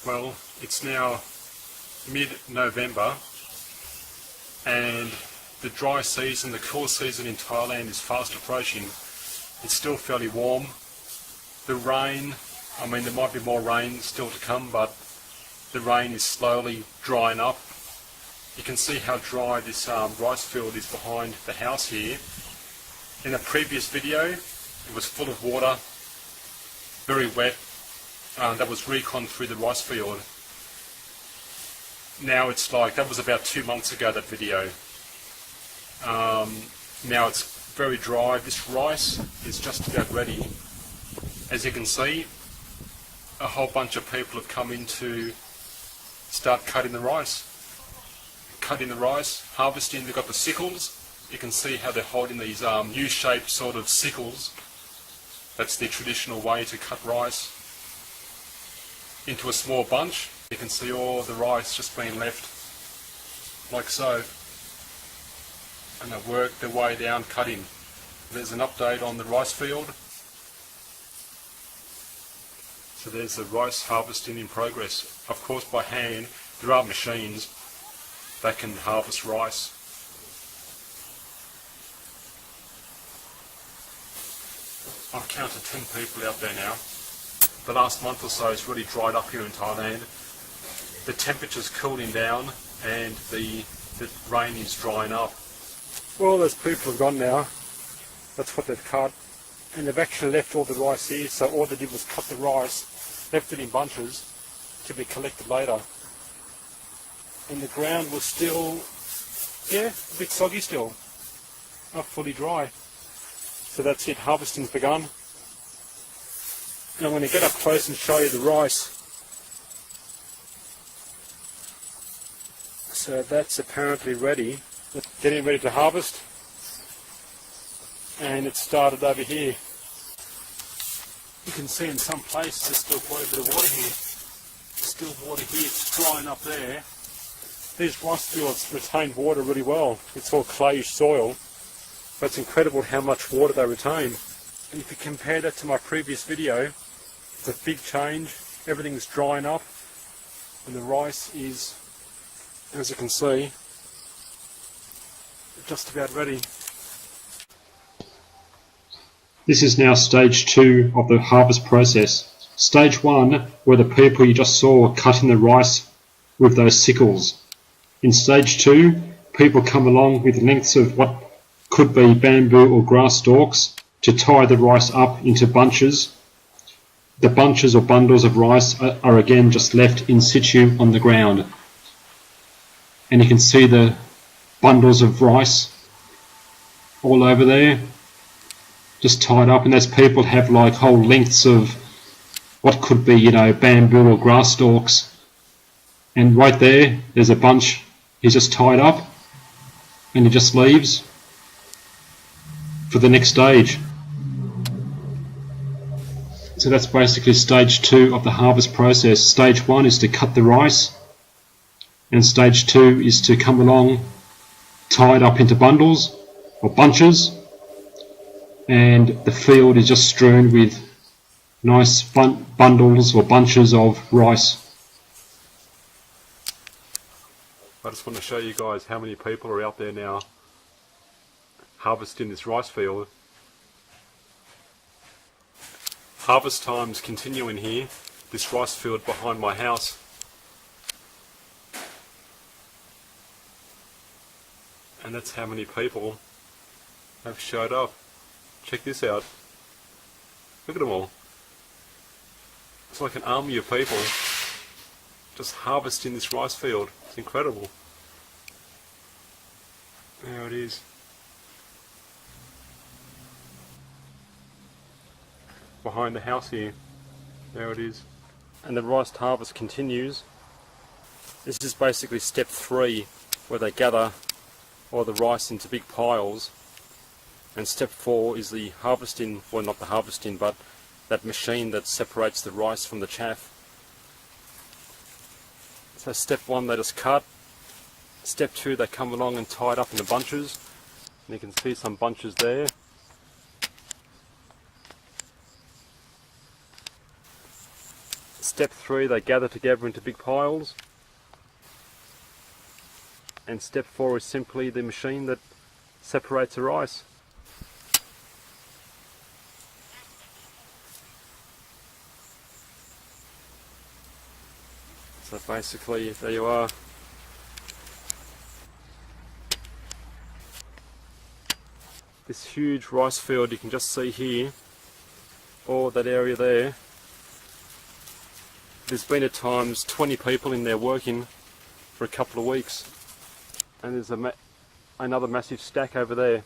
Well, it's now mid-November and the dry season, the cool season in Thailand is fast approaching. It's still fairly warm. The rain, I mean there might be more rain still to come, but the rain is slowly drying up. You can see how dry this rice field is behind the house here. In a previous video it was full of water, very wet. That was recon through the rice field. Now it's like, that was about 2 months ago, that video. Now it's very dry. This rice is just about ready. As you can see, a whole bunch of people have come in to start cutting the rice. Harvesting. They've got the sickles. You can see how they're holding these U-shaped sort of sickles. That's the traditional way to cut rice into a small bunch. You can see all the rice just being left like so, and they work their way down cutting. There's an update on the rice field. So there's the rice harvesting in progress. Of course by hand. There are machines that can harvest rice. I've counted 10 people out there now. The last month or so has really dried up here in Thailand. The temperature's cooling down and the rain is drying up. Well, those people have gone now. That's what they've cut. And they've actually left all the rice here, so all they did was cut the rice, left it in bunches to be collected later. And the ground was still, a bit soggy still, not fully dry. So that's it, harvesting's begun. And I'm going to get up close and show you the rice. So that's apparently ready, getting ready to harvest. And it started over here. You can see in some places there's still quite a bit of water here. Still water here, it's drying up there. These rice fields retain water really well. It's all clayish soil, but it's incredible how much water they retain. And if you compare that to my previous video, it's a big change. Everything's drying up and the rice is, as you can see, just about ready. This is now stage 2 of the harvest process. Stage 1 were the people you just saw cutting the rice with those sickles. In stage 2, people come along with lengths of what could be bamboo or grass stalks to tie the rice up into bunches. The bunches or bundles of rice are again just left in situ on the ground. And you can see the bundles of rice all over there, just tied up, and those people have like whole lengths of what could be, bamboo or grass stalks. And right there, there's a bunch. He's just tied up and he just leaves for the next stage. So that's basically stage 2 of the harvest process. Stage 1 is to cut the rice, and stage 2 is to come along tied up into bundles or bunches, and the field is just strewn with nice bundles or bunches of rice. I just want to show you guys how many people are out there now harvesting this rice field. Harvest time's continuing here, this rice field behind my house. And that's how many people have showed up. Check this out. Look at them all. It's like an army of people just harvesting this rice field. It's incredible. There it is. Behind the house here. There it is. And the rice harvest continues. This is basically step 3, where they gather all the rice into big piles. And step 4 is the harvesting, well not the harvesting, but that machine that separates the rice from the chaff. So step 1 they just cut. Step 2 they come along and tie it up into bunches. And you can see some bunches there. step 3, they gather together into big piles. And step 4 is simply the machine that separates the rice. So basically, there you are. This huge rice field you can just see here, or that area there. There's been at times 20 people in there working for a couple of weeks, and there's another massive stack over there.